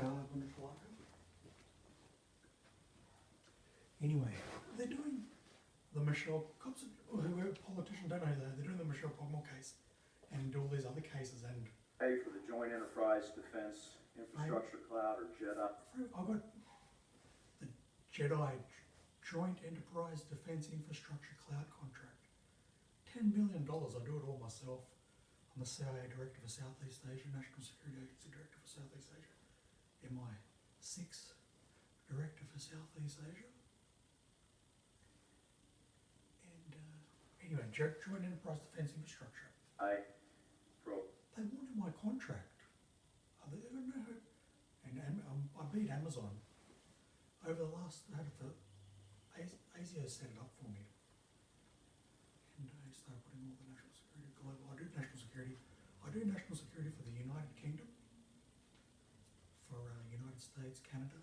Harr Gunatilaka. Anyway, they're doing the Michelle, cops, whoever politician, don't know that, they're doing the Michelle Pogmore case and all these other cases and... Pay for the Joint Enterprise Defense Infrastructure Cloud, or JEDI. I got the JEDI, Joint Enterprise Defense Infrastructure Cloud contract. $10 million, I do it all myself. I'm the CIA Director for Southeast Asia, National Security Agency Director for Southeast Asia. MI6 Director for Southeast Asia. And anyway, Joint Enterprise Defense Infrastructure. They wanted my contract. I beat Amazon. Over the last, I had it for, ASIO set it up for me. And I started putting all the national security, global, I do national security for the United Kingdom, for United States, Canada,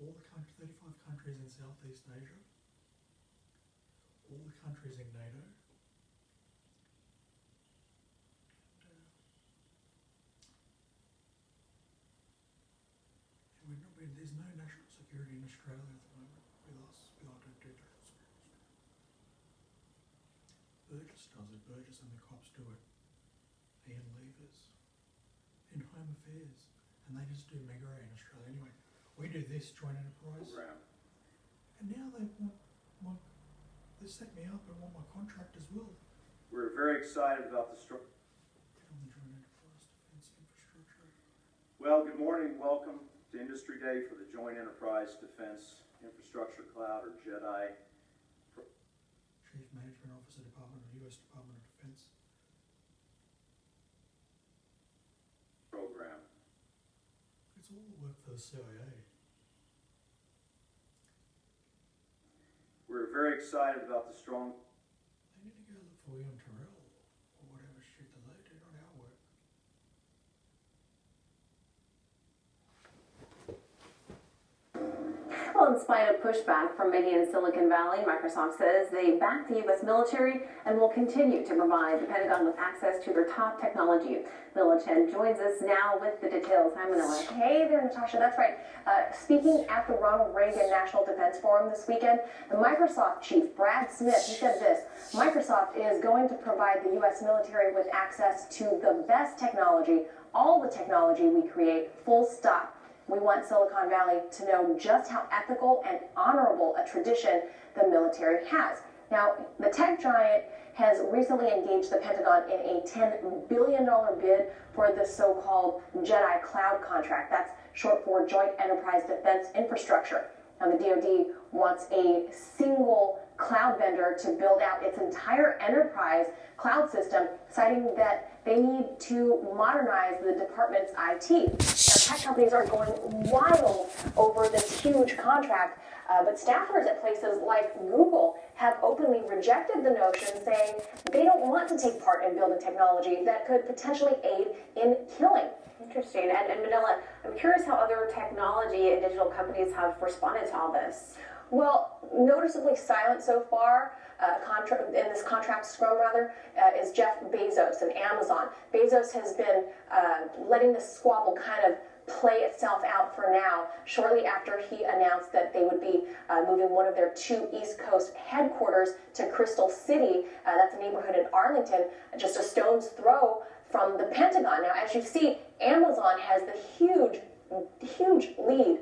all the 35 countries in Southeast Asia, all the countries in NATO, there's no national security in Australia at the moment with us. We don't do national security. Burgess does it. Burgess and the cops do it. Ian Levers in Home Affairs, and they just do Mega Ray in Australia. Anyway, we do this Joint Enterprise, and now they want they set me up and want my contract as well. We're very excited about the story. Get on the Joint Enterprise Defense Infrastructure. Well, good morning. Welcome to Industry Day for the Joint Enterprise Defense Infrastructure Cloud, or JEDI. Chief Management Officer, Department of U.S. Department of Defense. Program. It's all the work for the CIA. We're very excited about the strong... They need to go look for Ian Terrell, or whatever shit that they do, not our work. Well, in spite of pushback from many in Silicon Valley, Microsoft says they back the U.S. military and will continue to provide the Pentagon with access to their top technology. Manila Chen joins us now with the details. Hi, Manila. Hey there, Natasha. That's right. Speaking at the Ronald Reagan National Defense Forum this weekend, the Microsoft chief, Brad Smith, he said this: Microsoft is going to provide the U.S. military with access to the best technology, all the technology we create, full stop. We want Silicon Valley to know just how ethical and honorable a tradition the military has. Now, the tech giant has recently engaged the Pentagon in a $10 billion bid for the so-called JEDI Cloud contract. That's short for Joint Enterprise Defense Infrastructure. Now, the DoD wants a single cloud vendor to build out its entire enterprise cloud system, citing that they need to modernize the department's IT. Now, tech companies are going wild over this huge contract, but staffers at places like Google have openly rejected the notion, saying they don't want to take part in building technology that could potentially aid in killing. Interesting. And Manila, I'm curious how other technology and digital companies have responded to all this. Well, noticeably silent so far. In this contract scrum, is Jeff Bezos and Amazon. Bezos has been letting this squabble kind of play itself out for now, shortly after he announced that they would be moving one of their two East Coast headquarters to Crystal City. That's a neighborhood in Arlington, just a stone's throw from the Pentagon. Now, as you see, Amazon has the huge lead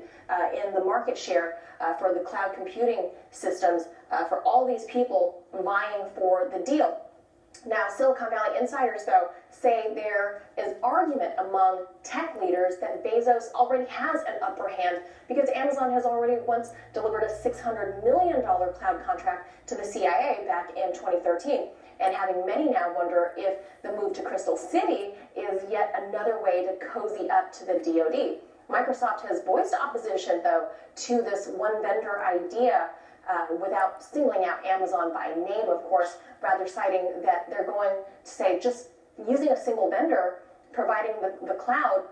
in the market share for the cloud computing systems for all these people vying for the deal. Now, Silicon Valley insiders, though, say there is argument among tech leaders that Bezos already has an upper hand because Amazon has already once delivered a $600 million cloud contract to the CIA back in 2013. And having many now wonder if the move to Crystal City is yet another way to cozy up to the DoD. Microsoft has voiced opposition, though, to this one vendor idea without singling out Amazon by name, of course, rather citing that they're going to say just using a single vendor providing the cloud,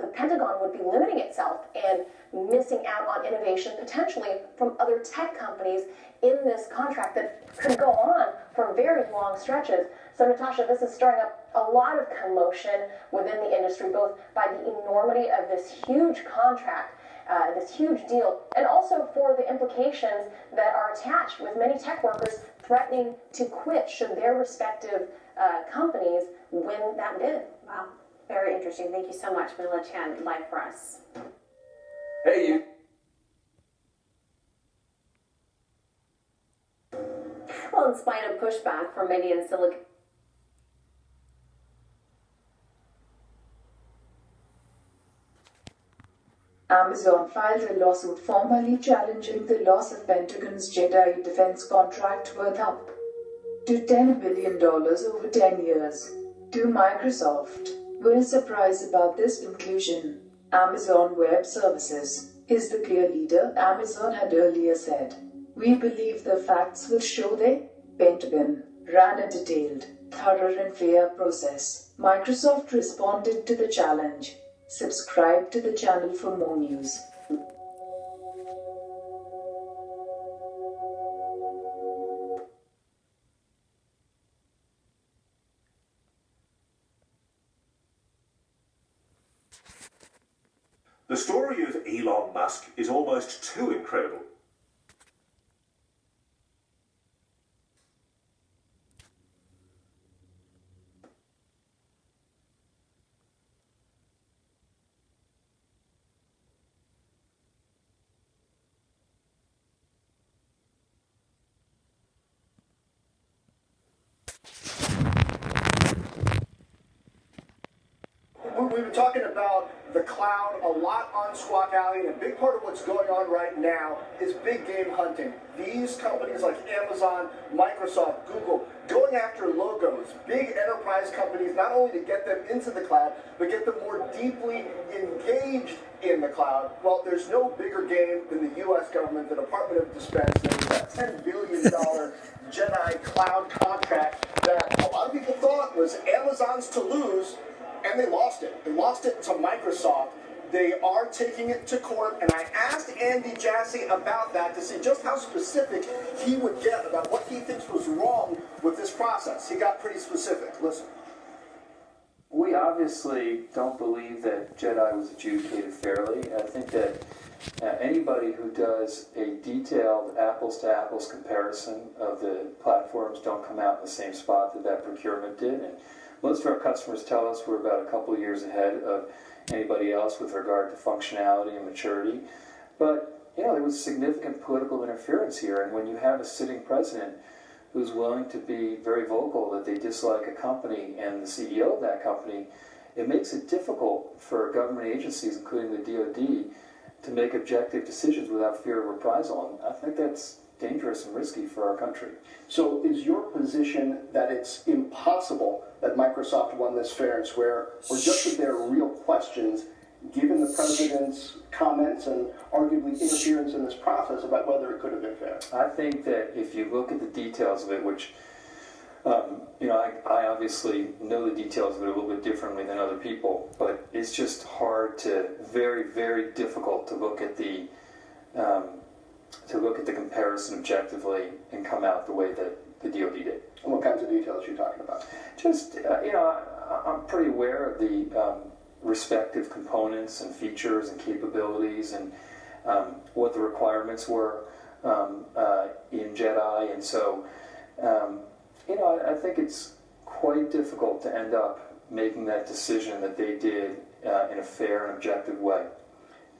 the Pentagon would be limiting itself and missing out on innovation potentially from other tech companies in this contract that could go on for very long stretches. So, Natasha, this is stirring up a lot of commotion within the industry, both by the enormity of this huge contract, this huge deal, and also for the implications that are attached with many tech workers threatening to quit should their respective companies win that bid. Wow, very interesting. Thank you so much, Mila Chen, live for us. Hey, you. Well, in spite of pushback from many in Silicon Amazon filed a lawsuit formally challenging the loss of Pentagon's Jedi defense contract worth up to $10 billion over 10 years to Microsoft. We're surprised about this conclusion. Amazon Web Services is the clear leader, Amazon had earlier said. We believe the facts will show the Pentagon ran a detailed, thorough and fair process. Microsoft responded to the challenge. Subscribe to the channel for more news. The story of Elon Musk is almost too incredible. We've been talking about the cloud a lot on Squawk Alley, and a big part of what's going on right now is big game hunting. These companies like Amazon, Microsoft, Google, going after logos, big enterprise companies, not only to get them into the cloud, but get them more deeply engaged in the cloud. Well, there's no bigger game than the U.S. government, the Department of Defense, and that $10 billion Jedi cloud contract that a lot of people thought was Amazon's to lose. And they lost it. They lost it to Microsoft. They are taking it to court, and I asked Andy Jassy about that to see just how specific he would get about what he thinks was wrong with this process. He got pretty specific. Listen. We obviously don't believe that Jedi was adjudicated fairly. I think that anybody who does a detailed apples-to-apples comparison of the platforms don't come out in the same spot that procurement did. And most of our customers tell us we're about a couple of years ahead of anybody else with regard to functionality and maturity. But, there was significant political interference here, and when you have a sitting president who's willing to be very vocal that they dislike a company and the CEO of that company, it makes it difficult for government agencies, including the DoD, to make objective decisions without fear of reprisal. And I think that's dangerous and risky for our country. So is your position that it's impossible that Microsoft won this fair and square, or just that there are real questions, given the president's comments and arguably interference in this process, about whether it could have been fair? I think that if you look at the details of it, which, I obviously know the details of it a little bit differently than other people, but it's just hard very, very difficult to look at the comparison objectively and come out the way that the DoD did. And what kinds of details are you talking about? Just, I'm pretty aware of the respective components and features and capabilities and what the requirements were in Jedi. And so, I think it's quite difficult to end up making that decision that they did in a fair and objective way.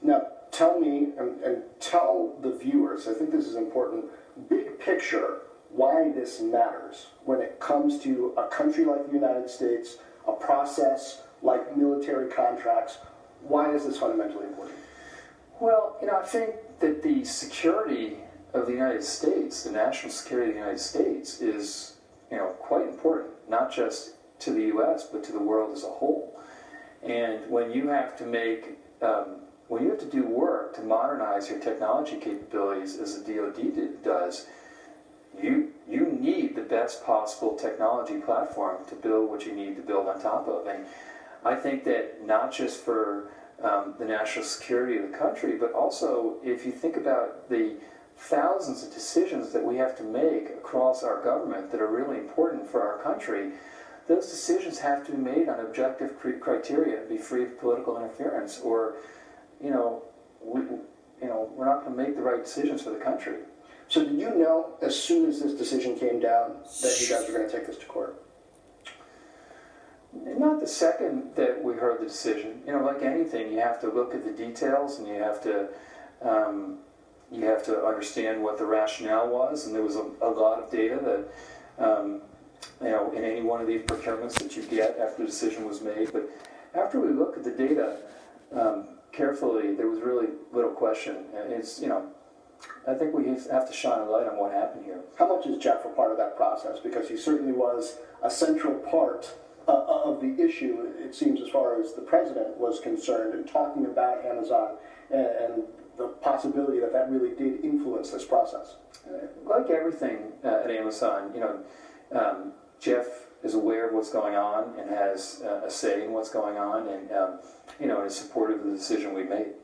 Now, tell me and tell the viewers, I think this is important, big picture, why this matters when it comes to a country like the United States, a process like military contracts. Why is this fundamentally important? Well, I think that the security of the United States, the national security of the United States is, quite important, not just to the U.S., but to the world as a whole. And when you have to do work to modernize your technology capabilities, as the DoD does, you need the best possible technology platform to build what you need to build on top of. And I think that not just for the national security of the country, but also if you think about the thousands of decisions that we have to make across our government that are really important for our country, those decisions have to be made on objective criteria and be free of political interference, or, we're not going to make the right decisions for the country. So did you know, as soon as this decision came down, that you guys were going to take this to court? Not the second that we heard the decision. Like anything, you have to look at the details, and you have to understand what the rationale was. And there was a lot of data that, in any one of these procurements that you get after the decision was made. But after we looked at the data carefully, there was really little question. I think we have to shine a light on what happened here. How much is Jeff a part of that process? Because he certainly was a central part of the issue, it seems, as far as the president was concerned, in talking about Amazon and the possibility that that really did influence this process. Like everything at Amazon, Jeff is aware of what's going on and has a say in what's going on, and is supportive of the decision we made.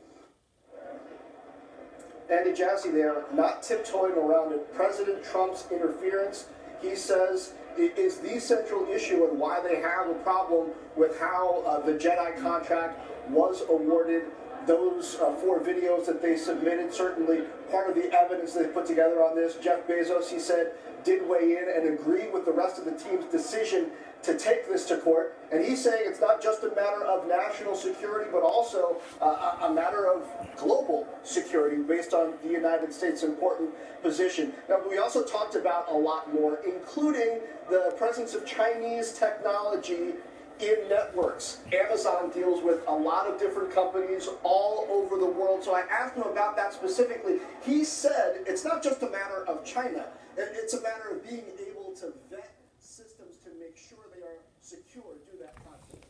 Andy Jassy there, not tiptoeing around it. President Trump's interference, he says, is the central issue and why they have a problem with how the Jedi contract was awarded. Those 4 videos that they submitted, certainly part of the evidence they put together on this. Jeff Bezos, he said, did weigh in and agree with the rest of the team's decision to take this to court. And he's saying it's not just a matter of national security, but also a matter of global security based on the United States' important position. Now, we also talked about a lot more, including the presence of Chinese technology in networks. Amazon deals with a lot of different companies all over the world, so I asked him about that specifically. He said it's not just a matter of China, it's a matter of being able to vet systems to make sure they are secure. Do that constantly.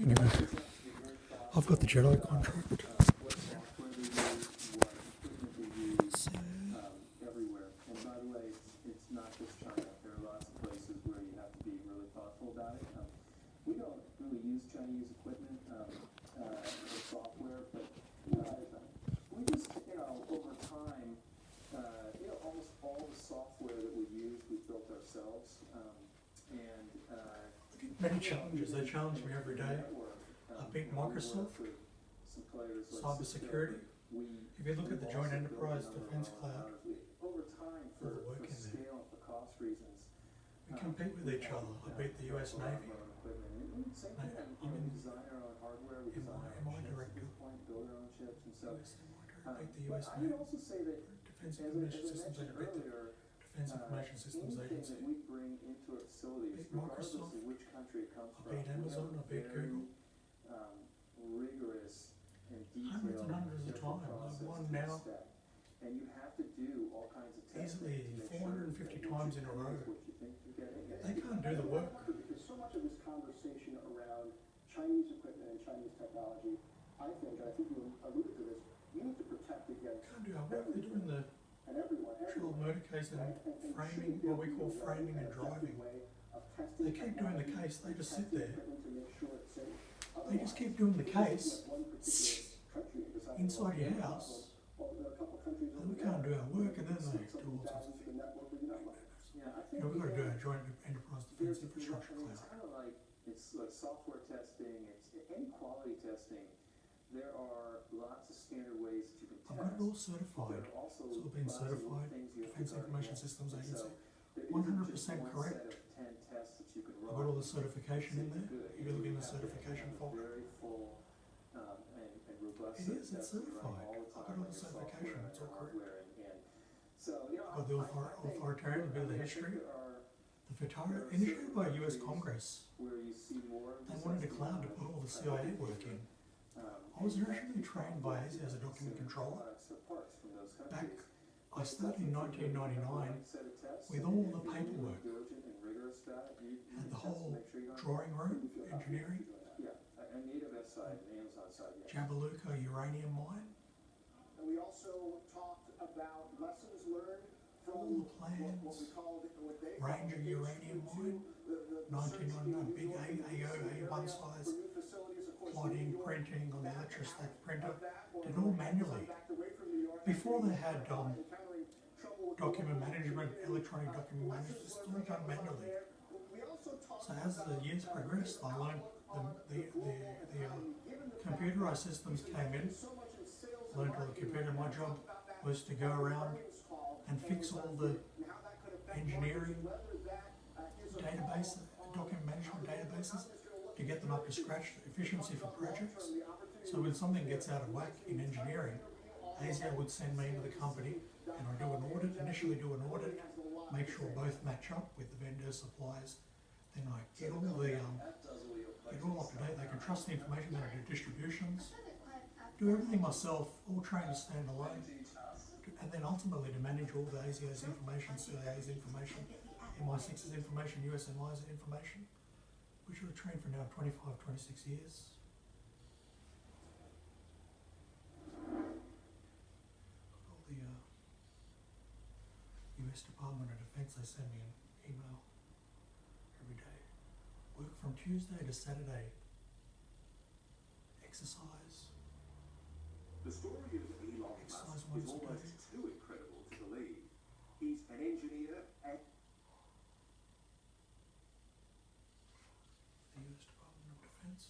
Anyway, I've got the Jedi contract. Everywhere. And by the way, it's not just China. There are lots of places where you have to be really thoughtful about it. We don't really use Chinese equipment or software, but we just, over time, almost all the software that we use, we built ourselves. Many challenges. They challenge me every day. I beat Microsoft, cybersecurity. If you look at the Joint Enterprise Defense Cloud, there's a work in there. We compete with each other. I beat the US Navy. I'm MI director. I beat the US Navy. Defense Information Systems Agency. Beat the Defense Information Systems Agency. Beat Microsoft. I beat Amazon. I beat Google. Rigorous and Hundreds and hundreds of times. I've won now and you have to do all kinds of tests. easily 450 times in a row. They can't do the work. Because so much of this conversation around Chinese equipment and Chinese technology, I think you alluded to this, you need to protect against. Can't do our work. They're doing the trial murder case and framing, what we call framing and driving. They keep doing the case. They just sit there. They just keep doing the case inside your house. And we can't do our work, and then they do all sorts of things. We've got to do our Joint Enterprise Defense Infrastructure Cloud. It's like software testing, it's any quality testing. There are lots of standard ways that you can test. I've got it all certified. It's all been certified. Defense Information Systems Agency. 100% correct. I've got all the certification in there. If you look in the certification folder. It is, it's certified. I've got all the certification, it's all correct. I've got the authoritarian, a bit of the history. The FATARA, initiated by US Congress. They wanted a cloud to put all the CIA work in. I was originally trained by ASIA as a document controller. Back, I started in 1999 with all the paperwork. Had the whole drawing room, engineering. Jabiluka uranium mine. And we also talked about lessons learned from all the plans. Ranger uranium mine. 1999, big A1 size. Plotting, printing on the electrostatic printer. Did all manually. Before they had document management, electronic document management, it's all done manually. So as the years progressed, I learned the computerized systems came in. Learned all the computer. My job was to go around and fix all the engineering database, document management databases to get them up to scratch, efficiency for projects. So when something gets out of whack in engineering, ASIO would send me into the company and I do an audit, initially do an audit, make sure both match up with the vendors, suppliers. Then I get all up to date. They can trust the information. Then I do distributions, do everything myself, all trained to stand alone. And then ultimately to manage all the ASIO's information, CIA's information, MI6's information, USNY's information, which I've trained for now 25, 26 years. All the US Department of Defense, they send me an email every day. Work from Tuesday to Saturday. Exercise. The story of Elon Exercise Musk is once a almost day. too incredible to believe. He's an engineer and The US Department of Defense.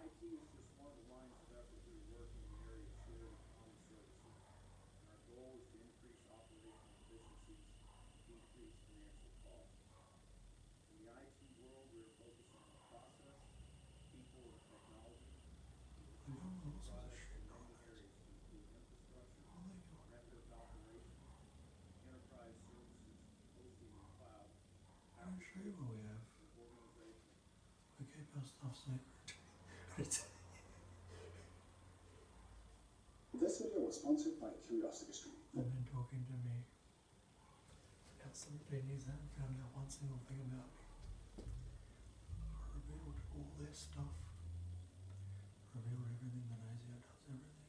IT is just one of the lines of effort we work in the area of shared and common services. And our goal is to increase operational efficiencies, decrease financial costs. In the IT world, we are focusing on process, people, and technology. They're doing all sorts of Products shit in many nowadays. areas to include infrastructure, All they do. method of operation, enterprise services, hosting and cloud, I'm not sure what we have. organization. We keep our stuff secret. It's This video was sponsored by Curiosity Stream. they've been talking to me about some opinions and found out one single thing about me. I revealed all their stuff. Revealed everything that ASIO does, everything.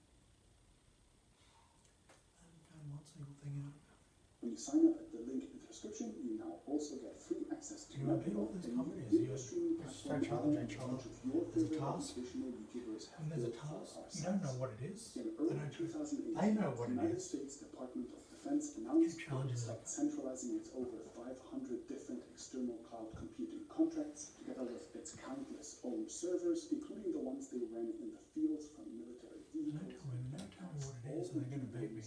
I haven't found one single thing out about me. When you sign up at the link in the description, you now also get free access to You know, being all these companies, you streaming start platform challenging each other. of your There's a favorite task. educational YouTubers have When there's a built for task, our you don't know sites. what it is. In They early don't. 2008, They know what the it United is. States Department of Defense announced Keep challenging it them. stopped centralizing its over 500 different external cloud computing contracts, together with its countless own servers, including the ones they ran in the fields from military They vehicles. don't tell me what it is, and they're going to beat me.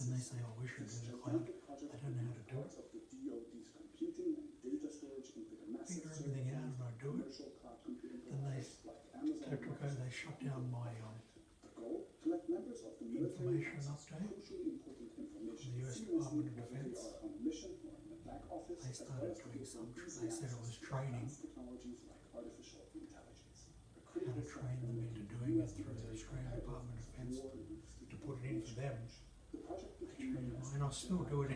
And they say, oh, we should do the cloud. I don't know how to do it. Of the DoD's computing and data storage into the massive Figure everything out and I do it. commercial cloud computing Then they providers like Amazon. took over, they shut down my The goal: collect members of the military information access update. crucially important information The US seamlessly, Department of whether they Defense. are on a mission or in the back office. They as started well as doing to some give they easy said it access was to training. advanced technologies like artificial intelligence. A How critical to train them into doing it through the Australian Department of Defence to put it in for them. The project They became train known them, as and I still do it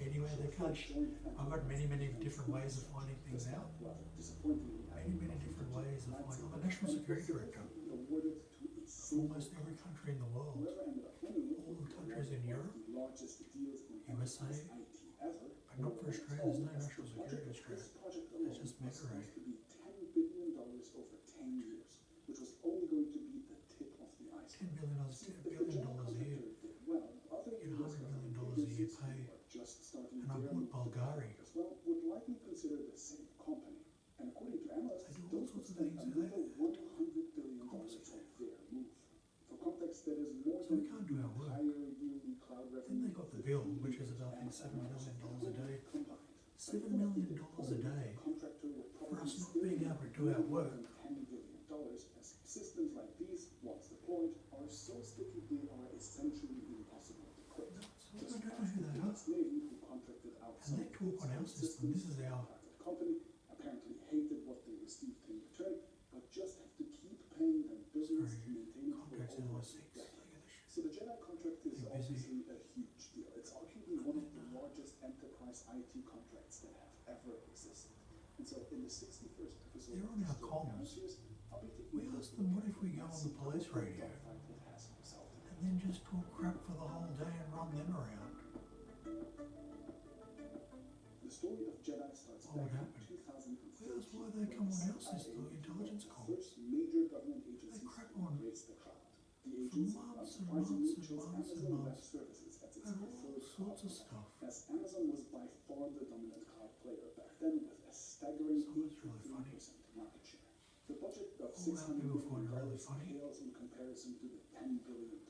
anyway. They can't. joint I've got many different ways of finding things out. rather disappointingly Many different ways of finding. I'm a national security director. awarded to a single Almost every country in the world. whoever ended up winning it All the countries in Europe, the largest deals in USA, IT ever. but not for Australia. There's no national security in Australia. It's just was Megaphone. supposed to be $10 billion over 10 years, which was only going to be the tip of the iceberg. $10 billion a year. Did well, other Get US $100 million government a year agencies pay. who are just starting And I their bought move to Bulgari. as well would likely consider the same company. And according to analysts, They do all those sorts would of spend things, another they- $100 billion Of course on they their move. For context, that is more So than we can't do our work. entire yearly cloud Then revenue they got the bill, which is about, I think, $7 million a day. combined. $7 million a day Contractor would for probably us not still being able to do our work. $10 billion, as systems like these, once deployed, are so sticky they are essentially impossible to quit. So I don't know who they are. US Navy, who contracted out And they talk on our system. This is our. private company, apparently hated what they received in return, but just have to keep paying them billions to Sorry, maintain it for contracts in over MI6. a decade. Look at this shit. So the Jedi contract is They're busy. obviously a huge deal. It's arguably one of the largest enterprise IT contracts that have ever existed. And so in the 61st episode They're of on the our story comms. Bounces, I'll be taking We a asked look them, at what if we go on the police radio dogfight that has resulted. and then just talk crap for the whole day and run them around? The story of Jedi starts What would back happen? in 2013. We asked why they come on our system, intelligence The comms. first major government agencies crap to on embrace the cloud. The for agency, months and unsurprisingly, months and chose months and Amazon Web months Services as its and all preferred sorts of cloud stuff. provider, as Amazon was by player back then with a staggering Someone's really funny. 83% market share. The budget of All that $600 people find million really funny. pales in comparison to the $10 billion